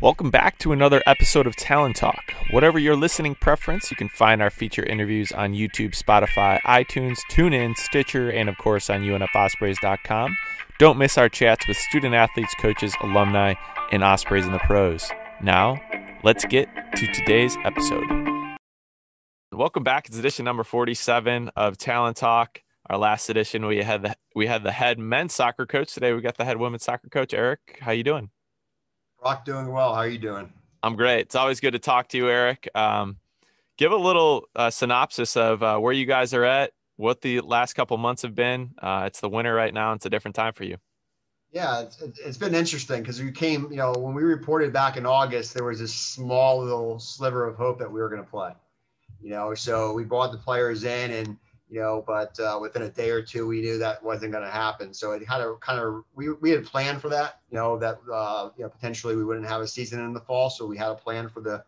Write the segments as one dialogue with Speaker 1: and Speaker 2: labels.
Speaker 1: Welcome back to another episode of Talon Talk. Whatever your listening preference, you can find our feature interviews on YouTube, Spotify, iTunes, TuneIn, Stitcher, and of course on UNFOspreys.com. Don't miss our chats with student athletes, coaches, alumni, and Ospreys in the pros. Now, let's get to today's episode. Welcome back. It's edition number 47 of Talon Talk. Our last edition, we had the head men's soccer coach. Today we got the head women's soccer coach. Eric, how you doing?
Speaker 2: Brock, doing well. How are you doing?
Speaker 1: I'm great. It's always good to talk to you, Eric. Give a little synopsis of where you guys are at, what the last couple months have been. It's the winter right now. It's a different time for you.
Speaker 2: Yeah, it's been interesting because we came, when we reported back in August, there was this small little sliver of hope that we were going to play, so we brought the players in and, but within a day or two, we knew that wasn't going to happen. So it we had planned for that, potentially we wouldn't have a season in the fall. So we had a plan for the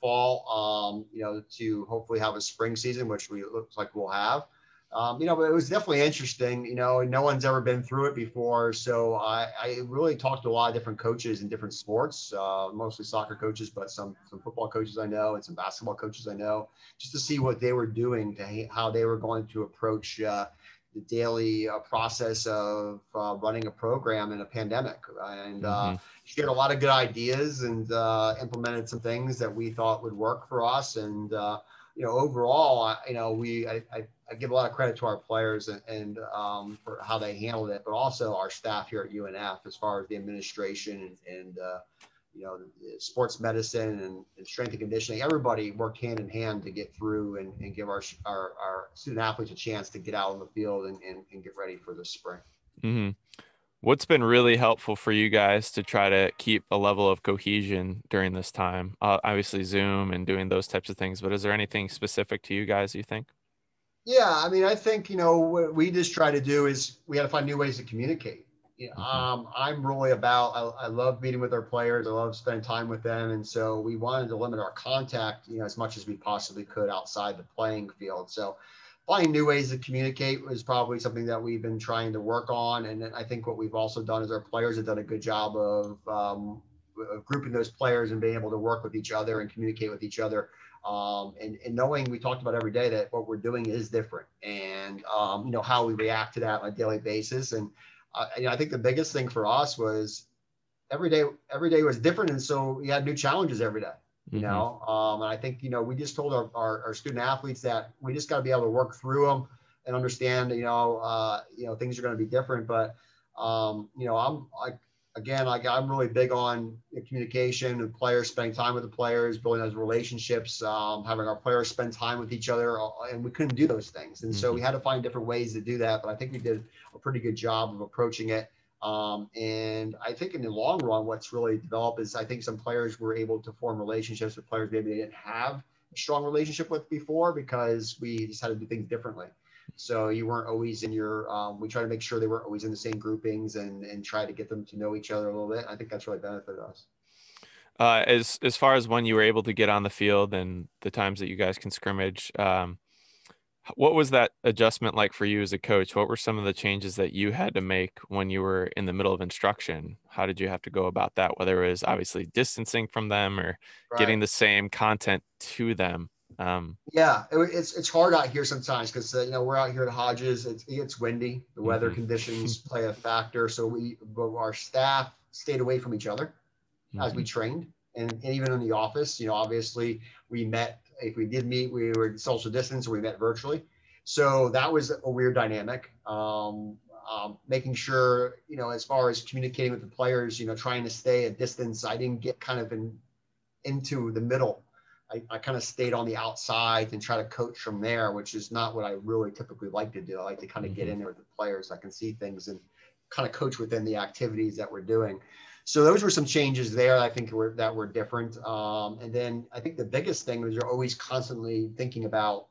Speaker 2: fall, to hopefully have a spring season, which looks like we'll have. But it was definitely interesting, no one's ever been through it before. So I really talked to a lot of different coaches in different sports, mostly soccer coaches, but some football coaches I know and some basketball coaches I know, just to see what they were doing, how they were going to approach the daily process of running a program in a pandemic. And shared a lot of good ideas and implemented some things that we thought would work for us. And, overall, I give a lot of credit to our players and for how they handled it, but also our staff here at UNF as far as the administration and sports medicine and strength and conditioning. Everybody worked hand in hand to get through and give our student athletes a chance to get out on the field and get ready for the spring.
Speaker 1: Mm-hmm. What's been really helpful for you guys to try to keep a level of cohesion during this time? Obviously Zoom and doing those types of things, but is there anything specific to you guys, you think?
Speaker 2: Yeah, I mean, I think, what we just try to do is we got to find new ways to communicate. I'm really I love meeting with our players. I love spending time with them. And so we wanted to limit our contact, as much as we possibly could outside the playing field. So finding new ways to communicate was probably something that we've been trying to work on. And I think what we've also done is our players have done a good job of grouping those players and being able to work with each other and communicate with each other. And knowing we talked about every day that what we're doing is different and, how we react to that on a daily basis. And, I think the biggest thing for us was every day was different. And so we had new challenges every day, and I think, we just told our student athletes that we just got to be able to work through them and understand, things are going to be different. But, I'm really big on communication and players, spending time with the players, building those relationships, having our players spend time with each other, and we couldn't do those things. And so we had to find different ways to do that. But I think we did a pretty good job of approaching it. And I think in the long run, what's really developed is I think some players were able to form relationships with players maybe they didn't have a strong relationship with before because we just had to do things differently. So you weren't always in we try to make sure they weren't always in the same groupings and try to get them to know each other a little bit. I think that's really benefited us.
Speaker 1: As far as when you were able to get on the field and the times that you guys can scrimmage, what was that adjustment like for you as a coach? What were some of the changes that you had to make when you were in the middle of instruction? How did you have to go about that? Whether it was obviously distancing from them or getting the same content to them?
Speaker 2: It's hard out here sometimes because we're out here at Hodges. It's windy. The weather conditions play a factor. So our staff stayed away from each other as we trained, and even in the office. Obviously we met. If we did meet, we were social distance, or we met virtually. So that was a weird dynamic. Making sure as far as communicating with the players, trying to stay a distance. I didn't get kind of into the middle. I kind of stayed on the outside and try to coach from there, which is not what I really typically like to do. I like to kind of get in there with the players. I can see things and kind of coach within the activities that we're doing. So those were some changes there I think that were different. And then I think the biggest thing was you're always constantly thinking about,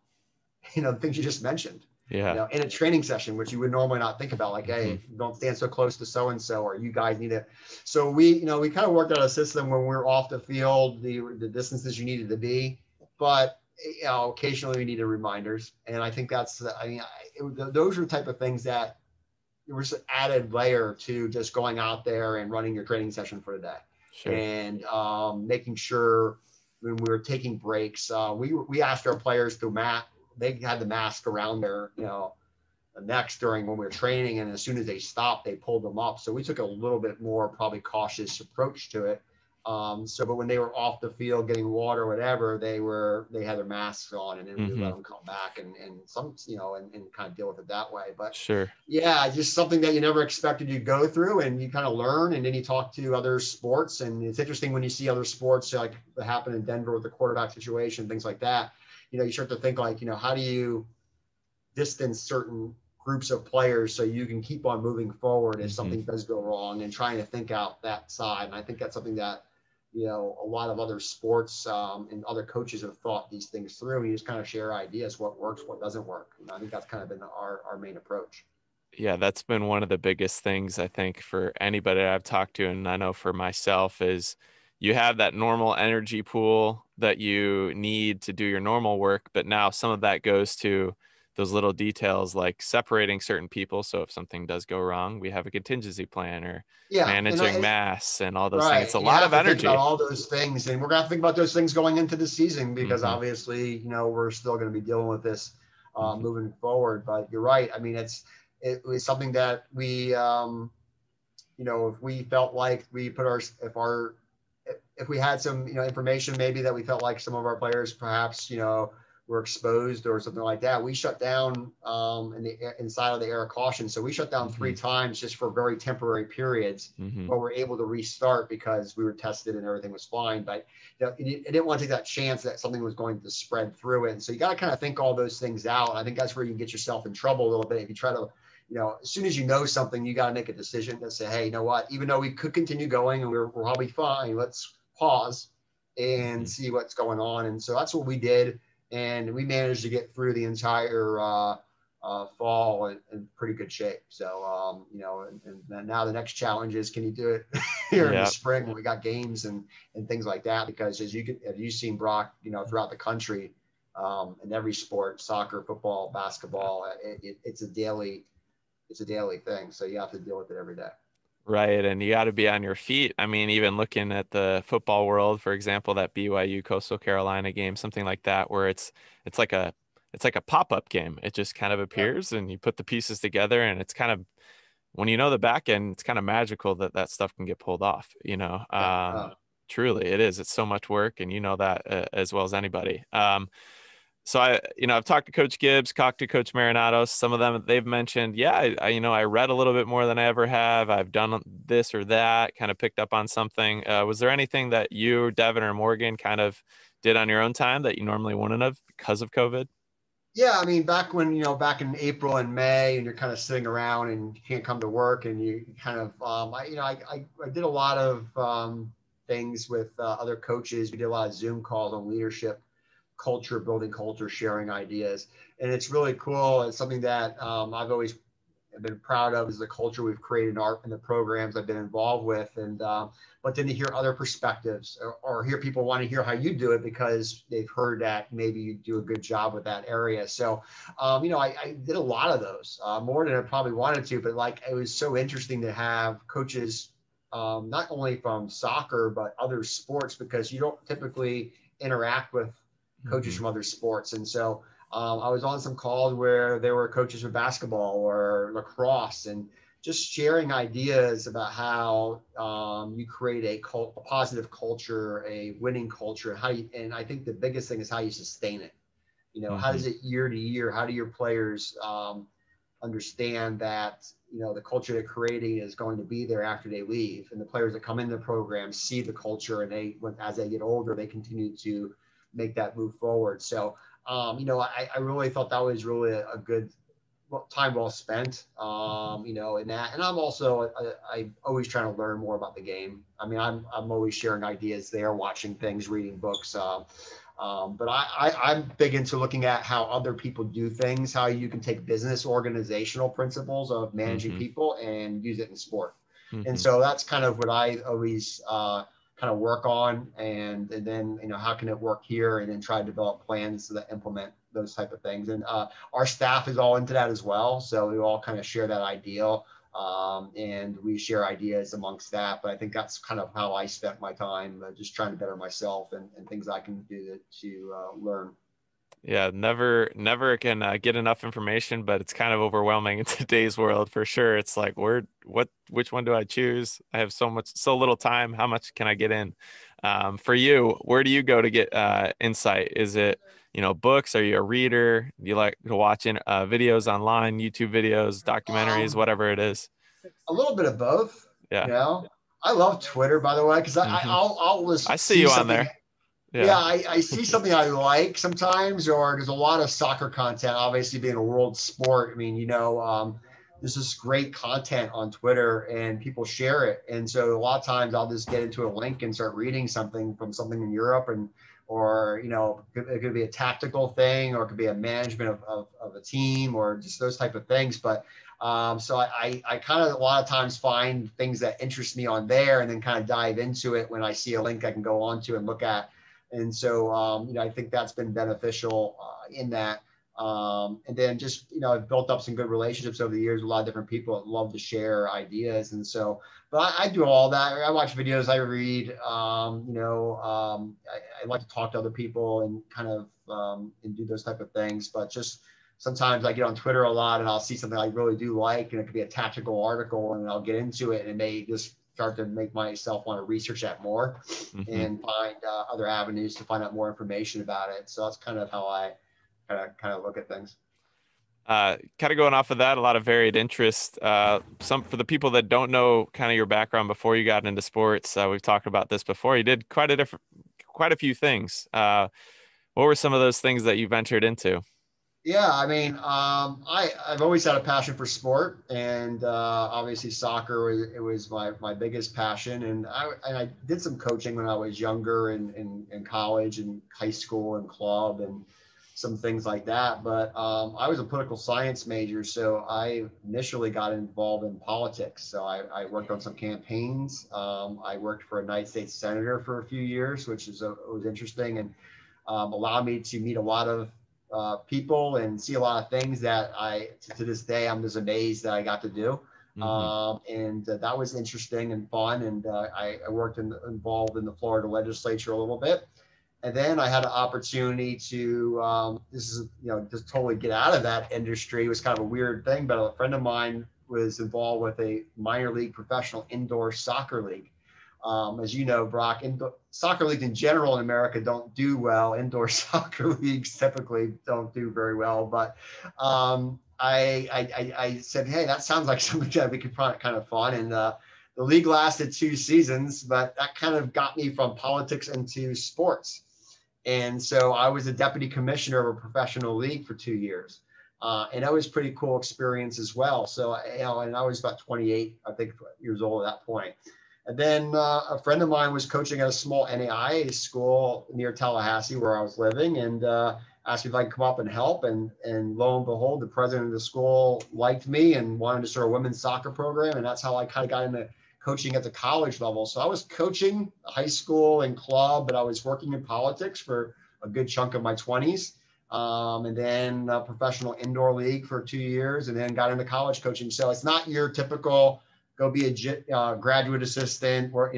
Speaker 2: the things you just mentioned. In a training session, which you would normally not think about, like, hey, don't stand so close to so-and-so, or you guys need to. So we kind of worked out a system when we're off the field, the distances you needed to be, but occasionally we needed reminders. And I think those are the type of things that there was an added layer to just going out there and running your training session for the day.
Speaker 1: Sure.
Speaker 2: and making sure when we were taking breaks, we asked our players to they had the mask around their, necks during when we were training, and as soon as they stopped, they pulled them up. So we took a little bit more probably cautious approach to it. But when they were off the field getting water or whatever, they had their masks on, and then we let them come back and some, and kind of deal with it that way. But
Speaker 1: Sure.
Speaker 2: yeah, just something that you never expected you'd go through, and you kind of learn, and then you talk to other sports, and it's interesting when you see other sports like that happen in Denver with the quarterback situation, things like that. You start to think like, how do you distance certain groups of players so you can keep on moving forward if something does go wrong, and trying to think out that side. And I think that's something that, a lot of other sports and other coaches have thought these things through. And you just kind of share ideas, what works, what doesn't work. And I think that's kind of been our main approach.
Speaker 1: Yeah, that's been one of the biggest things I think for anybody I've talked to, and I know for myself, is you have that normal energy pool that you need to do your normal work, but now some of that goes to those little details like separating certain people. So if something does go wrong, we have a contingency plan, or
Speaker 2: Yeah.
Speaker 1: managing mass and all those things. It's
Speaker 2: Right.
Speaker 1: a
Speaker 2: And you
Speaker 1: lot
Speaker 2: have
Speaker 1: of
Speaker 2: to think about
Speaker 1: energy.
Speaker 2: all those things, and we're going to think about those things going into the season, because
Speaker 1: Hmm.
Speaker 2: obviously, we're still going to be dealing with this
Speaker 1: Hmm.
Speaker 2: moving forward. But you're right. I mean, it was something that we, if we felt like we put if we had some, information maybe that we felt like some of our players perhaps, were exposed or something like that, we shut down inside of the air of caution. So we shut down 3 times just for very temporary periods,
Speaker 1: Hmm.
Speaker 2: where we're able to restart because we were tested and everything was fine. But it didn't want to take that chance that something was going to spread through it. And so you got to kind of think all those things out. And I think that's where you can get yourself in trouble a little bit if you try to, as soon as you know something, you got to make a decision to say, hey, you know what, even though we could continue going and we're probably fine, let's pause and see what's going on. And so that's what we did. And we managed to get through the entire fall in pretty good shape. So, and now the next challenge is, can you do it here in the
Speaker 1: Yeah.
Speaker 2: spring when we got games and things like that? Because as you've seen, Brock, throughout the country, in every sport, soccer, football, basketball, it's a daily thing. So you have to deal with it every day.
Speaker 1: Right, and you got to be on your feet. I mean, even looking at the football world, for example, that BYU Coastal Carolina game, something like that, where it's like a it's like a pop-up game. It just kind of
Speaker 2: Yeah.
Speaker 1: appears, and you put the pieces together, and it's kind of, when you know the back end, it's kind of magical that that stuff can get pulled off.
Speaker 2: Yeah.
Speaker 1: Truly, it is. It's so much work, and you know that as well as anybody. So I've talked to Coach Gibbs, talked to Coach Marinados. Some of them, they've mentioned, yeah, I read a little bit more than I ever have. I've done this or that, kind of picked up on something. Was there anything that you, Devin, or Morgan kind of did on your own time that you normally wouldn't have because of COVID?
Speaker 2: Yeah, I mean, back in April and May, and you're kind of sitting around and you can't come to work, and you kind of, I did a lot of things with other coaches. We did a lot of Zoom calls on leadership, culture, building culture, sharing ideas, and it's really cool. It's something that I've always been proud of, is the culture we've created in the programs I've been involved with. And but then to hear other perspectives, or hear people want to hear how you do it because they've heard that maybe you do a good job with that area. So I did a lot of those, more than I probably wanted to, but like, it was so interesting to have coaches, not only from soccer but other sports, because you don't typically interact with coaches
Speaker 1: Hmm.
Speaker 2: from other sports. And so I was on some calls where there were coaches for basketball or lacrosse, and just sharing ideas about how you create a positive culture, a winning culture, and I think the biggest thing is how you sustain it. How
Speaker 1: Hmm.
Speaker 2: does it year to year? How do your players understand that the culture they're creating is going to be there after they leave, and the players that come into the program see the culture, and as they get older, they continue to make that move forward. So I really thought that was really a good time well spent, in that. And I'm also, I always trying to learn more about the game. I mean, I'm always sharing ideas there, watching things, reading books. But I'm big into looking at how other people do things, how you can take business organizational principles of managing
Speaker 1: Hmm.
Speaker 2: people and use it in sport. And
Speaker 1: Hmm.
Speaker 2: so that's kind of what I always kind of work on, and then how can it work here, and then try to develop plans that implement those type of things. And our staff is all into that as well, so we all kind of share that ideal. And we share ideas amongst that. But I think that's kind of how I spent my time, just trying to better myself and things I can do to learn.
Speaker 1: Yeah, never can get enough information, but it's kind of overwhelming in today's world for sure. It's like, which one do I choose? I have so little time. How much can I get in? For you, where do you go to get insight? Is it, books? Are you a reader? Do you like to watch videos online, YouTube videos, documentaries,
Speaker 2: Um,
Speaker 1: whatever it is?
Speaker 2: a little bit of both,
Speaker 1: Yeah.
Speaker 2: I love Twitter, by the way, because
Speaker 1: hmm
Speaker 2: I'll
Speaker 1: I
Speaker 2: just
Speaker 1: see
Speaker 2: see
Speaker 1: you on
Speaker 2: something.
Speaker 1: there.
Speaker 2: Yeah,
Speaker 1: Yeah.
Speaker 2: I see something I like sometimes, or there's a lot of soccer content, obviously being a world sport. I mean, there's this great content on Twitter and people share it. And so a lot of times I'll just get into a link and start reading something from something in Europe or, it could be a tactical thing, or it could be a management of a team, or just those type of things. But so I kind of a lot of times find things that interest me on there and then kind of dive into it when I see a link I can go onto and look at. And so, I think that's been beneficial in that. And then just, I've built up some good relationships over the years with a lot of different people that love to share ideas. And so, but I do all that. I watch videos, I read, I like to talk to other people and kind of and do those type of things. But just sometimes I get on Twitter a lot and I'll see something I really do like, and it could be a tactical article, and I'll get into it, and it may just start to make myself want to research that more
Speaker 1: hmm
Speaker 2: and find other avenues to find out more information about it. So that's kind of how I kind of look at things.
Speaker 1: Kind of going off of that, a lot of varied interest. Some for the people that don't know kind of your background before you got into sports, we've talked about this before. You did quite a few things. What were some of those things that you ventured into?
Speaker 2: Yeah, I mean, I've always had a passion for sport, and obviously soccer was my biggest passion. And I did some coaching when I was younger in college and high school and club and some things like that. But I was a political science major, so I initially got involved in politics. So I worked on some campaigns. I worked for a United States senator for a few years, which was interesting, and allowed me to meet a lot of people and see a lot of things that to this day, I'm just amazed that I got to do.
Speaker 1: hmm
Speaker 2: And that was interesting and fun. And I worked involved in the Florida legislature a little bit. And then I had an opportunity to, just totally get out of that industry. It was kind of a weird thing, but a friend of mine was involved with a minor league professional indoor soccer league. As you know, Brock, soccer leagues in general in America don't do well. Indoor soccer leagues typically don't do very well. But I said, hey, that sounds like something that we could find kind of fun. And the league lasted 2 seasons, but that kind of got me from politics into sports. And so I was a deputy commissioner of a professional league for 2 years. And that was a pretty cool experience as well. So, and I was about 28, I think, years old at that point. And then a friend of mine was coaching at a small NAIA school near Tallahassee where I was living, and asked me if I could come up and help. And lo and behold, the president of the school liked me and wanted to start a women's soccer program. And that's how I kind of got into coaching at the college level. So I was coaching high school and club, but I was working in politics for a good chunk of my 20s. And then a professional indoor league for 2 years, and then got into college coaching. So it's not your typical go be a graduate assistant. Or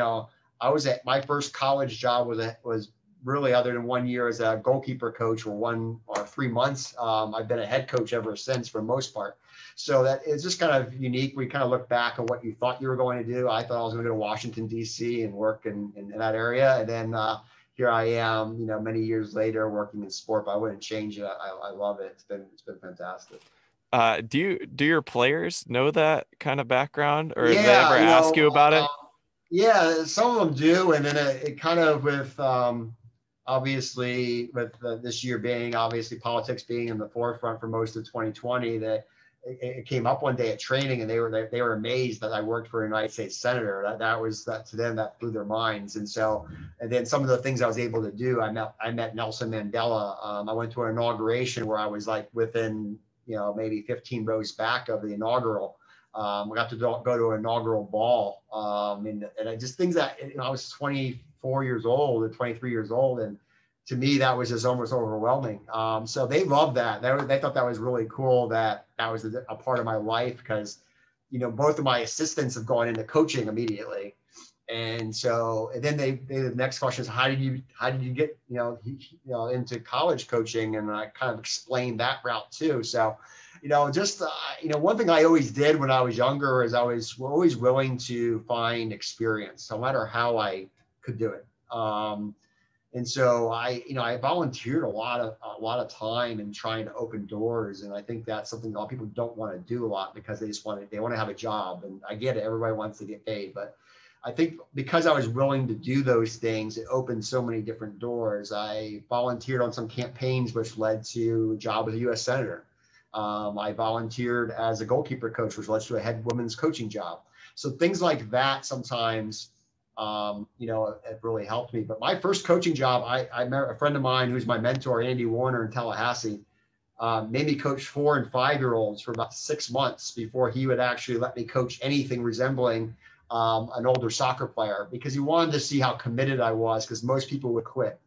Speaker 2: I was at my first college job was really, other than 1 year as a goalkeeper coach, or 3 months. I've been a head coach ever since for the most part. So that it's just kind of unique. We kind of look back on what you thought you were going to do. I thought I was going to go to Washington, D.C. and work in that area. And then here I am, many years later working in sport, but I wouldn't change it. I love it. It's been fantastic.
Speaker 1: Do your players know that kind of background, or have they ever
Speaker 2: Yeah,
Speaker 1: asked you about it?
Speaker 2: yeah, some of them do. And then it kind of with, obviously with this year being, obviously politics being in the forefront for most of 2020, that it came up one day at training, and they were amazed that I worked for a United States senator. That to them, that blew their minds. And so, and then some of the things I was able to do, I met Nelson Mandela. I went to an inauguration where I was like within, maybe 15 rows back of the inaugural. We got to go to an inaugural ball. And I just things that, I was 24 years old or 23 years old. And to me, that was just almost overwhelming. So they loved that. They thought that was really cool that was a part of my life, because both of my assistants have gone into coaching immediately. And so, and then the next question is, how did you get, into college coaching? And I kind of explained that route too. So, one thing I always did when I was younger is I was always willing to find experience, no matter how I could do it. And so I volunteered a lot of time in trying to open doors. And I think that's something a lot of people don't want to do a lot because they want to have a job. And I get it. Everybody wants to get paid, but I think because I was willing to do those things, it opened so many different doors. I volunteered on some campaigns, which led to a job as a U.S. Senator. I volunteered as a goalkeeper coach, which led to a head women's coaching job. So things like that sometimes, it really helped me. But my first coaching job, I met a friend of mine who's my mentor, Andy Warner in Tallahassee, made me coach 4- and 5-year-olds for about 6 months before he would actually let me coach anything resembling an older soccer player, because he wanted to see how committed I was, because most people would quit.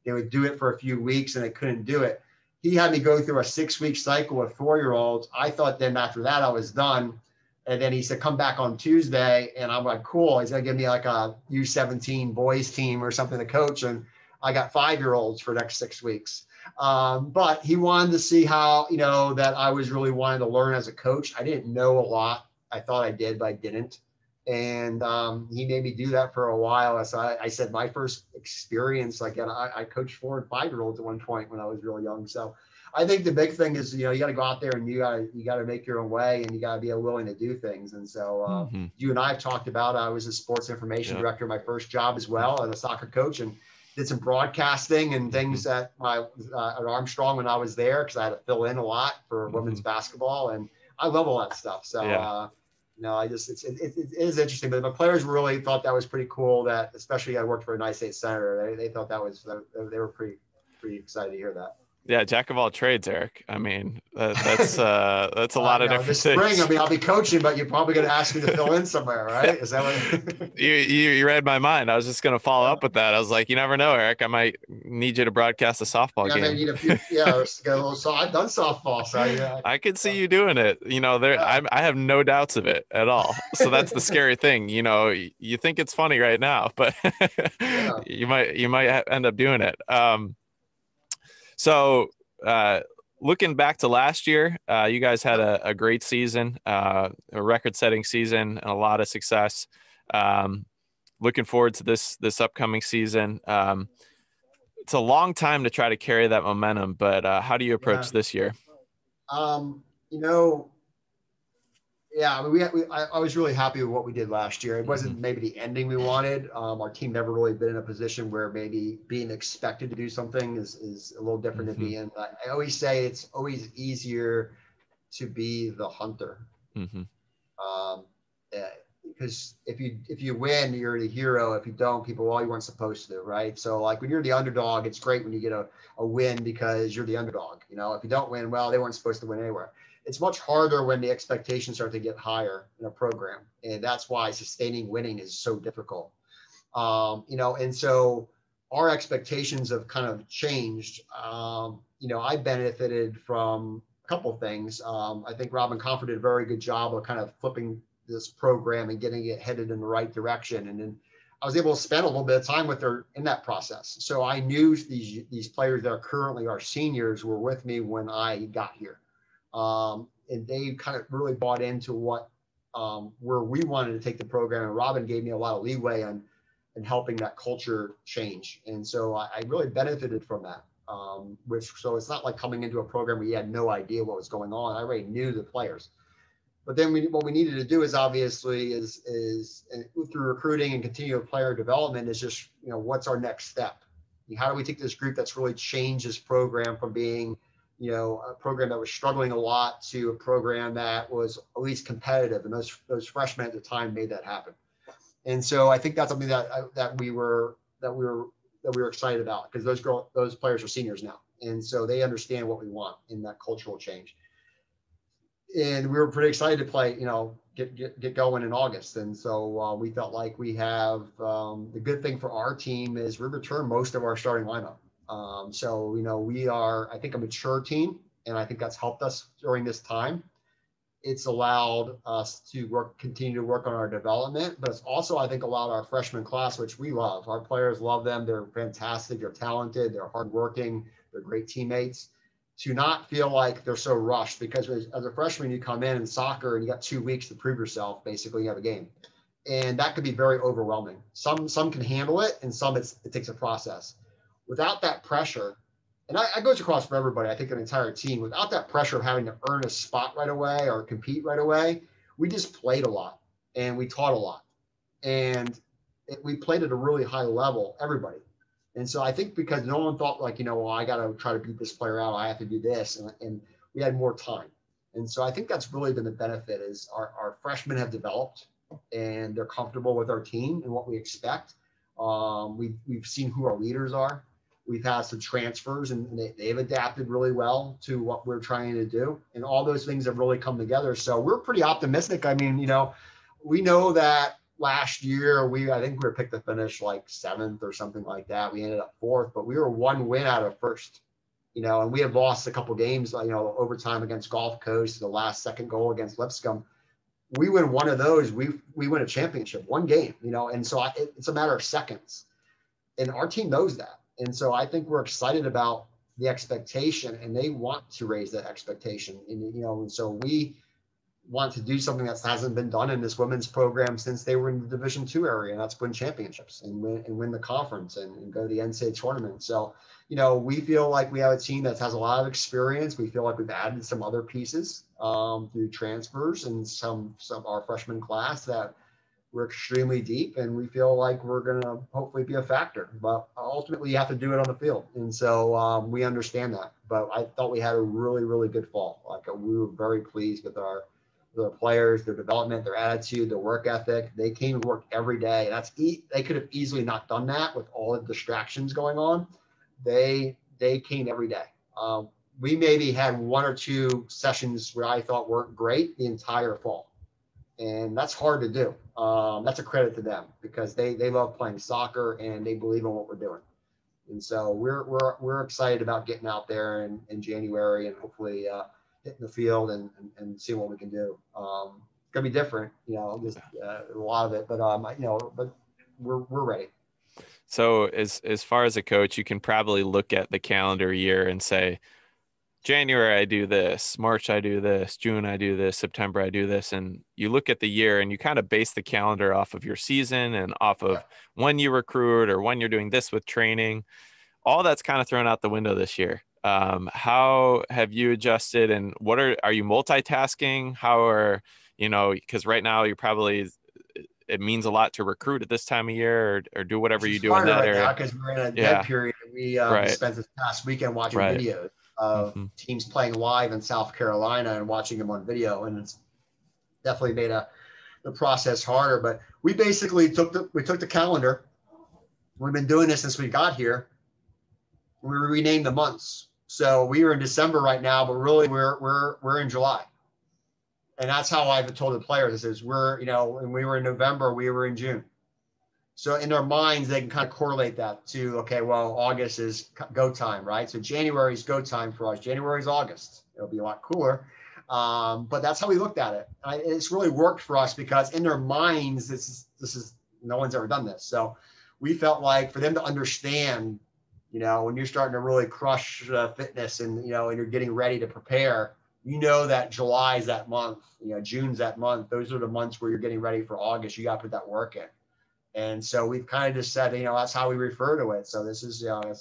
Speaker 2: They would do it for a few weeks and they couldn't do it. He had me go through a 6-week cycle with 4-year-olds. I thought then after that I was done. And then he said, come back on Tuesday. And I'm like, cool. He's going to give me like a U17 boys team or something to coach. And I got 5-year-olds for the next 6 weeks. But he wanted to see how, that I was really wanting to learn as a coach. I didn't know a lot. I thought I did, but I didn't. And he made me do that for a while. So I said my first experience, I coached 4- and 5-year-olds at one point when I was real young. So I think the big thing is, you got to go out there and you got to make your own way, and you got to be willing to do things. And so you and I have talked about, I was a sports information director, my first job as well, as a soccer coach, and did some broadcasting and things at Armstrong when I was there, because I had to fill in a lot for women's basketball, and I love all that stuff. So it is interesting, but the players really thought that was pretty cool, that especially I worked for a United States Senator. They thought they were pretty excited to hear that.
Speaker 1: Yeah, jack of all trades, Eric. I mean, that's a lot of different
Speaker 2: this spring,
Speaker 1: things.
Speaker 2: I'll be coaching, but you're probably going to ask me to fill in somewhere, right? Is that what?
Speaker 1: You read my mind. I was just going to follow up with that. I was like, you never know, Eric. I might need you to broadcast a softball game.
Speaker 2: I need a few. I've done softball, so
Speaker 1: I could see you doing it. I have no doubts of it at all. So that's the scary thing. You think it's funny right now, but you might end up doing it. So looking back to last year, you guys had a great season, a record-setting season, and a lot of success. Looking forward to this upcoming season. It's a long time to try to carry that momentum, but how do you approach this year?
Speaker 2: I was really happy with what we did last year. It wasn't maybe the ending we wanted. Our team never really been in a position where maybe being expected to do something is a little different to be in. I always say it's always easier to be the hunter. Because if you win, you're the hero. If you don't, people, well, you weren't supposed to, right? So like when you're the underdog, it's great when you get a win because you're the underdog. If you don't win, well, they weren't supposed to win anywhere. It's much harder when the expectations start to get higher in a program. And that's why sustaining winning is so difficult. And so our expectations have kind of changed. I benefited from a couple of things. I think Robin Comfort did a very good job of kind of flipping this program and getting it headed in the right direction. And then I was able to spend a little bit of time with her in that process. So I knew these players that are currently our seniors were with me when I got here. And they kind of really bought into where we wanted to take the program. And Robin gave me a lot of leeway on helping that culture change. And so I really benefited from that. So it's not like coming into a program where you had no idea what was going on. I already knew the players. But then what we needed to do is obviously is through recruiting and continual player development is just, what's our next step? How do we take this group that's really changed this program from being, a program that was struggling a lot to a program that was at least competitive, and those freshmen at the time made that happen. And so I think that's something that we were excited about, because those players are seniors now, and so they understand what we want in that cultural change. And we were pretty excited to play, get going in August. And so we felt like we have the good thing for our team is we return most of our starting lineup. So we are, I think, a mature team, and I think that's helped us during this time. it's allowed us to continue to work on our development, but it's also, I think, allowed our freshman class, which we love. Our players love them. They're fantastic. They're talented. They're hardworking. They're great teammates. To not feel like they're so rushed, because as a freshman, you come in soccer and you got 2 weeks to prove yourself. Basically, you have a game, and that could be very overwhelming. Some can handle it, and some it takes a process. Without that pressure, and I goes across for everybody, I think an entire team, without that pressure of having to earn a spot right away or compete right away, we just played a lot and we taught a lot. And we played at a really high level, everybody. And so I think because no one thought like, well, I got to try to beat this player out. I have to do this. And we had more time. And so I think that's really been the benefit is our freshmen have developed and they're comfortable with our team and what we expect. We've seen who our leaders are. We've had some transfers and they've adapted really well to what we're trying to do. And all those things have really come together. So we're pretty optimistic. I mean, we know that last year, I think we were picked to finish like 7th or something like that. We ended up 4th, but we were 1 win out of 1st, and we have lost a couple of games, overtime against Gulf Coast, the last second goal against Lipscomb. We win one of those, we win a championship, 1 game, and so it's a matter of seconds. And our team knows that. And so I think we're excited about the expectation, and they want to raise that expectation. And so we want to do something that hasn't been done in this women's program since they were in the Division II area, and that's win championships and win the conference and go to the NCAA tournament. So, we feel like we have a team that has a lot of experience. We feel like we've added some other pieces through transfers and some of our freshman class that we're extremely deep, and we feel like we're going to hopefully be a factor. But ultimately, you have to do it on the field. And so we understand that. But I thought we had a really, really good fall. We were very pleased with our players, their development, their attitude, their work ethic. They came to work every day. They could have easily not done that with all the distractions going on. They came every day. We maybe had 1 or 2 sessions where I thought weren't great the entire fall. And that's hard to do. That's a credit to them because they love playing soccer and they believe in what we're doing. And so we're excited about getting out there in January and hopefully hitting the field and seeing what we can do. It's gonna be different, just a lot of it, but but we're ready.
Speaker 1: So as far as a coach, you can probably look at the calendar year and say, January, I do this, March, I do this, June, I do this, September, I do this. And you look at the year and you kind of base the calendar off of your season and off of when you recruit or when you're doing this with training. All that's kind of thrown out the window this year. How have you adjusted, and are you multitasking? Because right now it means a lot to recruit at this time of year or do whatever you do in that area.
Speaker 2: Because we're in a dead period. We spent this past weekend watching videos of teams playing live in South Carolina and watching them on video. And it's definitely made the process harder, but we basically took the calendar. We've been doing this since we got here. We renamed the months. So we are in December right now, but really we're in July. And that's how I've told the players is when we were in November, we were in June. So in their minds, they can kind of correlate that to, okay, well, August is go time, right? So January is go time for us. January is August. It'll be a lot cooler. But that's how we looked at it. It's really worked for us because in their minds, this is no one's ever done this. So we felt like for them to understand, when you're starting to really crush fitness and, and you're getting ready to prepare, that July is that month, June's that month. Those are the months where you're getting ready for August. You got to put that work in. And so we've kind of just said, that's how we refer to it. So this is, I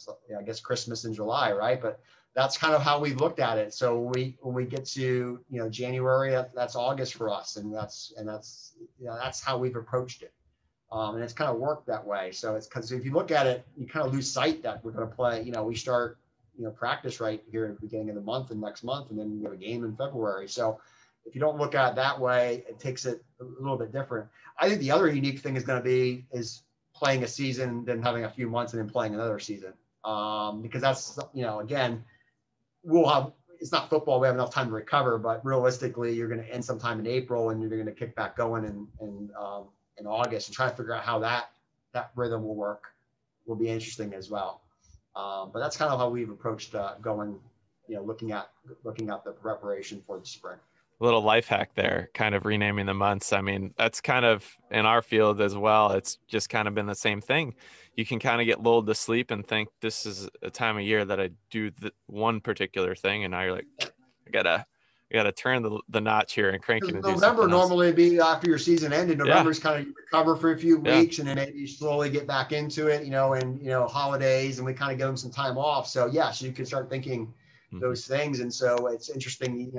Speaker 2: guess Christmas in July, right? But that's kind of how we looked at it. So when we get to, January, that's August for us. And that's how we've approached it. And it's kind of worked that way. So it's because if you look at it, you kind of lose sight that we're going to play, we start, practice right here at the beginning of the month and next month, and then we have a game in February. So if you don't look at it that way, it takes it a little bit different. I think the other unique thing is going to be playing a season, then having a few months and then playing another season. Because that's, again, it's not football. We have enough time to recover, but realistically, you're going to end sometime in April and you're going to kick back going in August and try to figure out how that rhythm will work will be interesting as well. But that's kind of how we've approached going, looking at the preparation for the spring.
Speaker 1: little life hack there, kind of renaming the months. I mean, that's kind of in our field as well. It's just kind of been the same thing. You can kind of get lulled to sleep and think this is a time of year that I do one particular thing, and now you're like, I gotta turn the notch here and crank it
Speaker 2: Because
Speaker 1: and do
Speaker 2: November
Speaker 1: something else.
Speaker 2: normally be after your season ended.
Speaker 1: Yeah,
Speaker 2: November's kind of recover for a few
Speaker 1: yeah.
Speaker 2: weeks, and then maybe you slowly get back into it, and holidays, and we kind of give them some time off. So yes, you can start thinking
Speaker 1: Hmm.
Speaker 2: those things. And so it's interesting,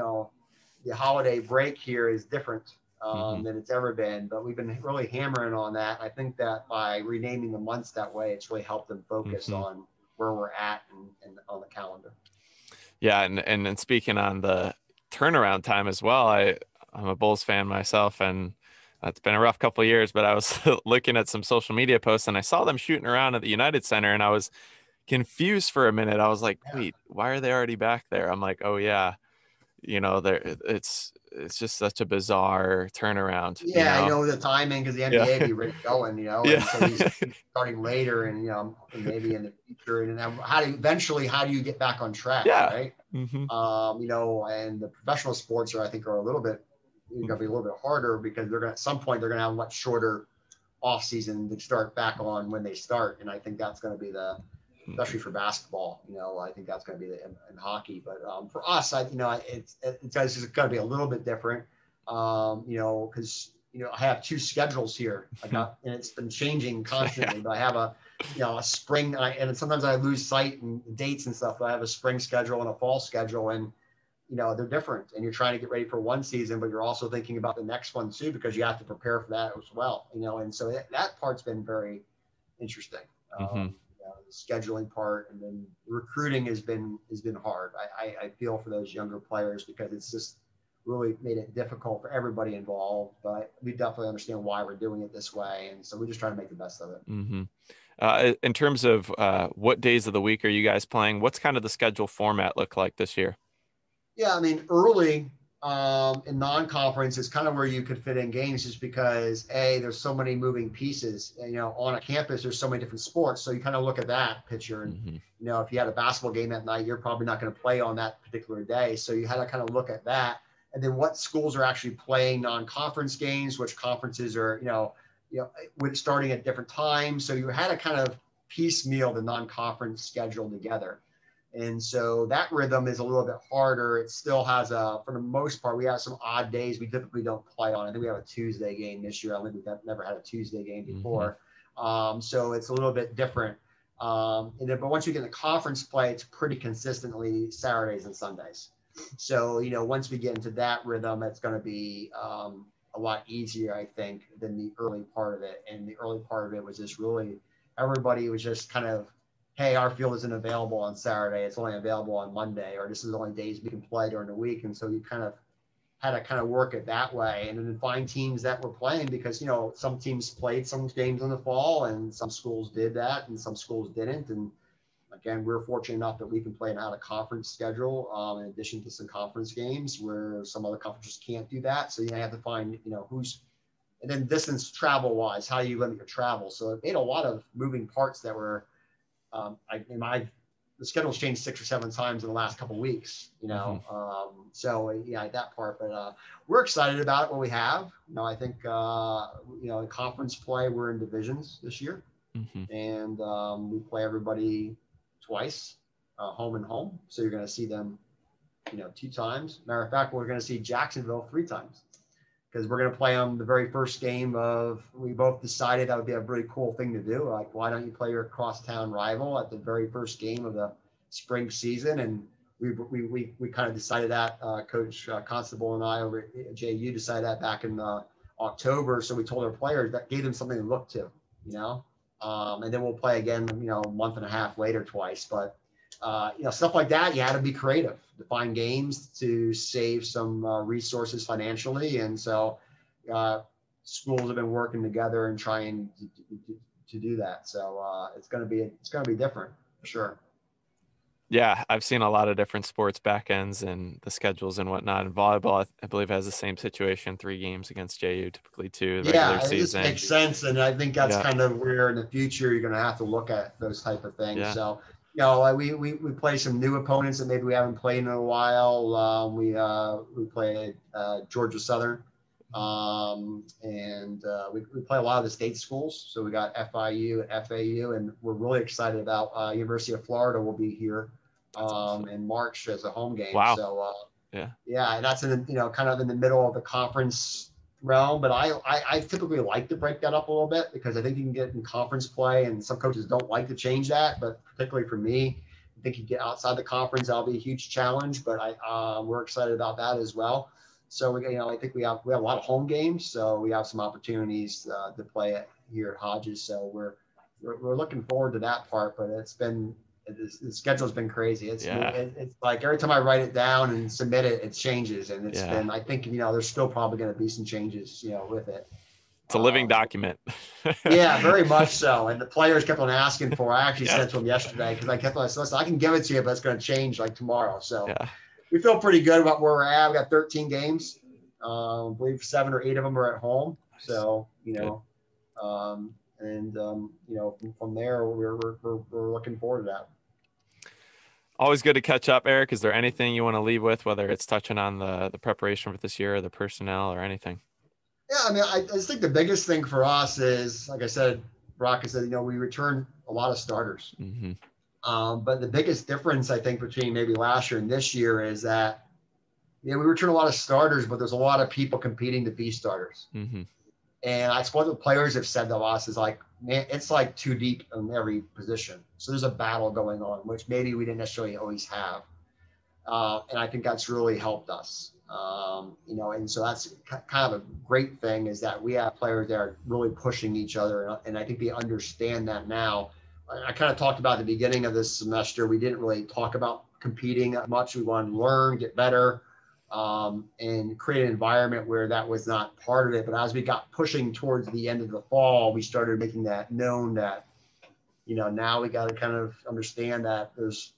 Speaker 2: the holiday break here is different
Speaker 1: Hmm.
Speaker 2: than it's ever been, but we've been really hammering on that. I think that by renaming the months that way, it's really helped them focus
Speaker 1: Hmm.
Speaker 2: on where we're at and on the calendar.
Speaker 1: Yeah, and speaking on the turnaround time as well, I'm a Bulls fan myself, and it's been a rough couple of years. But I was looking at some social media posts, and I saw them shooting around at the United Center, and I was confused for a minute. I was like,
Speaker 2: Yeah.
Speaker 1: wait, why are they already back there? I'm like, oh yeah, there it's just such a bizarre turnaround,
Speaker 2: Yeah, the timing because the
Speaker 1: Yeah,
Speaker 2: NBA be ready going,
Speaker 1: yeah,
Speaker 2: and so these starting later and and maybe in the future, and then how do you get back on track,
Speaker 1: yeah.
Speaker 2: right?
Speaker 1: Hmm.
Speaker 2: And the professional sports are I think are a little bit going to be a little bit harder because they're going to at some point they're going to have a much shorter off season to start back on when they start, and I think that's going to be especially for basketball. I think that's going to be in hockey. But for us, it's going to be a little bit different. Because I have two schedules here. And it's been changing
Speaker 1: Yeah.
Speaker 2: constantly. But I have a spring, and sometimes I lose sight and dates and stuff. But I have a spring schedule and a fall schedule, and they're different. And you're trying to get ready for one season, but you're also thinking about the next one too because you have to prepare for that as well. And so that part's been very interesting.
Speaker 1: Hmm.
Speaker 2: The scheduling part, and then recruiting has been hard. I feel for those younger players because it's just really made it difficult for everybody involved. But we definitely understand why we're doing it this way, and so we just try to make the best of it.
Speaker 1: Hmm. In terms of what days of the week are you guys playing? What's kind of the schedule format look like this year?
Speaker 2: Yeah, I mean, early in non-conference is kind of where you could fit in games just because there's so many moving pieces. And, on a campus, there's so many different sports. So you kind of look at that picture and,
Speaker 1: Hmm.
Speaker 2: if you had a basketball game that night, you're probably not going to play on that particular day. So you had to kind of look at that. And then what schools are actually playing non-conference games, which conferences are, with starting at different times. So you had to kind of piecemeal the non-conference schedule together. And so that rhythm is a little bit harder. It still has for the most part, we have some odd days we typically don't play on. I think we have a Tuesday game this year. I think we've never had a Tuesday game
Speaker 1: Hmm.
Speaker 2: before. So it's a little bit different. But once you get in the conference play, it's pretty consistently Saturdays and Sundays. So, once we get into that rhythm, it's going to be a lot easier, I think, than the early part of it. And the early part of it was just really, everybody was just kind of, hey, our field isn't available on Saturday. It's only available on Monday, or this is the only days we can play during the week. And so you kind of had to kind of work it that way and then find teams that were playing because, some teams played some games in the fall and some schools did that and some schools didn't. And again, we're fortunate enough that we can play an out of conference schedule in addition to some conference games where some other conferences can't do that. So you have to find, and then distance travel wise, how you limit your travel. So it made a lot of moving parts that were, the schedule's changed 6 or 7 times in the last couple of weeks,
Speaker 1: Hmm.
Speaker 2: that part, but we're excited about what we have. I think, in conference play, we're in divisions this year
Speaker 1: Hmm.
Speaker 2: and we play everybody twice, home and home. So you're going to see them, 2 times. Matter of fact, we're going to see Jacksonville 3 times because we're going to play them the very first game we both decided that would be a really cool thing to do. Like, why don't you play your crosstown rival at the very first game of the spring season? And we kind of decided that, Coach Constable and I over at JU decided that back in October. So we told our players that gave them something to look to, and then we'll play again, a month and a half later twice. But stuff like that, you had to be creative to find games to save some resources financially. And so schools have been working together and trying to do that. So it's going to be different for sure.
Speaker 1: Yeah, I've seen a lot of different sports back ends and the schedules and whatnot. And volleyball, I believe, has the same situation: 3 games against JU, typically 2 regular
Speaker 2: Yeah, it just
Speaker 1: season.
Speaker 2: makes sense. And I think that's
Speaker 1: Yeah,
Speaker 2: kind of where in the future you're going to have to look at those type of things.
Speaker 1: yeah.
Speaker 2: So, Like we play some new opponents that maybe we haven't played in a while. We played Georgia Southern, and we play a lot of the state schools. So we got FIU and FAU, and we're really excited about University of Florida will be here in March as a home game.
Speaker 1: Wow.
Speaker 2: So
Speaker 1: yeah,
Speaker 2: and that's kind of in the middle of the conference realm. But I typically like to break that up a little bit because I think you can get in conference play, and some coaches don't like to change that. But particularly for me, I think you get outside the conference, that'll be a huge challenge. But we're excited about that as well. So I think we have a lot of home games, so we have some opportunities to play it here at Hodges. So we're looking forward to that part. But the schedule's been crazy. It's like every time I write it down and submit it, it changes, and it's been. I think there's still probably going to be some changes, with it.
Speaker 1: It's a living document.
Speaker 2: Yeah, very much so. And the players kept on asking for. I actually sent to them yesterday because I kept on saying, "Listen, I can give it to you, but it's going to change like tomorrow." So we feel pretty good about where we're at. We got 13 games. I believe 7 or 8 of them are at home. So from there we're looking forward to that.
Speaker 1: Always good to catch up, Eric. Is there anything you want to leave with, whether it's touching on the preparation for this year or the personnel or anything?
Speaker 2: Yeah, I mean, I just think the biggest thing for us is, like I said, Brock has said, we return a lot of starters.
Speaker 1: Mm-hmm.
Speaker 2: But the biggest difference, I think, between maybe last year and this year is that, we return a lot of starters, but there's a lot of people competing to be starters.
Speaker 1: Mm-hmm.
Speaker 2: And that's what the players have said to us is like, man, it's like too deep in every position. So there's a battle going on, which maybe we didn't necessarily always have. And I think that's really helped us. And so that's kind of a great thing is that we have players that are really pushing each other. And I think they understand that now. I kind of talked about at the beginning of this semester, we didn't really talk about competing that much. We wanted to learn, get better, and create an environment where that was not part of it. But as we got pushing towards the end of the fall, we started making that known that, now we got to kind of understand that there's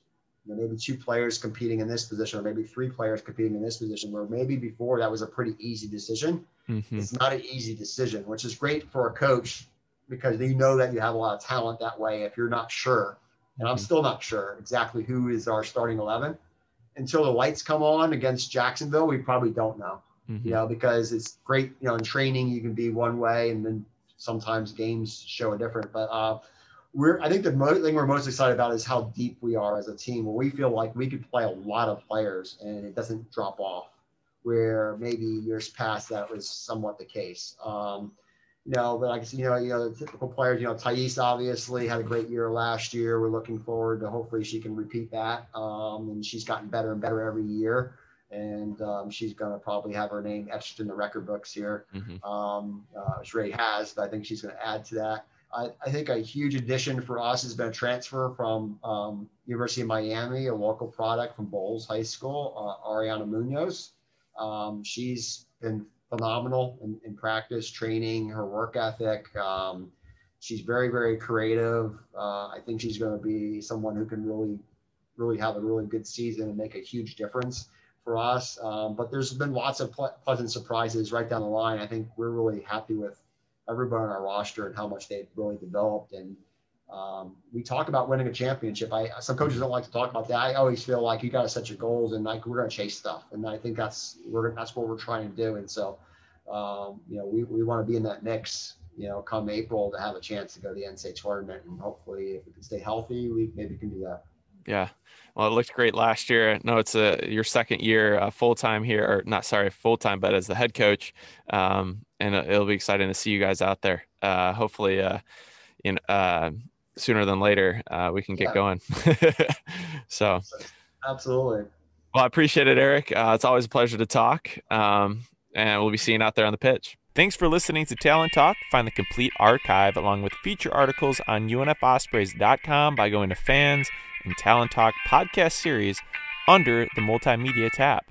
Speaker 2: maybe 2 players competing in this position, or maybe 3 players competing in this position, where maybe before that was a pretty easy decision.
Speaker 1: Mm-hmm.
Speaker 2: It's not an easy decision, which is great for a coach because they know that you have a lot of talent that way if you're not sure. And I'm still not sure exactly who is our starting 11. Until the lights come on against Jacksonville, we probably don't know, because it's great, in training you can be one way and then sometimes games show a different, but I think the thing we're most excited about is how deep we are as a team, where we feel like we could play a lot of players and it doesn't drop off, where maybe years past that was somewhat the case. But like I said, the typical players, Thais obviously had a great year last year. We're looking forward to hopefully she can repeat that. And she's gotten better and better every year. And she's going to probably have her name etched in the record books here. She already has, but I think she's going to add to that. I think a huge addition for us has been a transfer from University of Miami, a local product from Bowles High School, Ariana Munoz. She's been phenomenal in practice, training, her work ethic. She's very, very creative. I think she's going to be someone who can really, really have a really good season and make a huge difference for us. But there's been lots of pleasant surprises right down the line. I think we're really happy with everybody on our roster and how much they've really developed. And we talk about winning a championship. Some coaches don't like to talk about that. I always feel like you got to set your goals and we're going to chase stuff. And I think that's what we're trying to do. And so, we want to be in that mix, come April to have a chance to go to the NCAA tournament. And hopefully if we can stay healthy, we maybe can do that.
Speaker 1: Yeah. Well, it looked great last year. No, it's your second year full-time here, or not, sorry, full-time, but as the head coach. And it'll be exciting to see you guys out there. Hopefully, sooner than later, we can get going. So.
Speaker 2: Absolutely.
Speaker 1: Well, I appreciate it, Eric. It's always a pleasure to talk. And we'll be seeing you out there on the pitch. Thanks for listening to Talon Talk. Find the complete archive along with feature articles on UNFOspreys.com by going to Fans and Talon Talk podcast series under the Multimedia tab.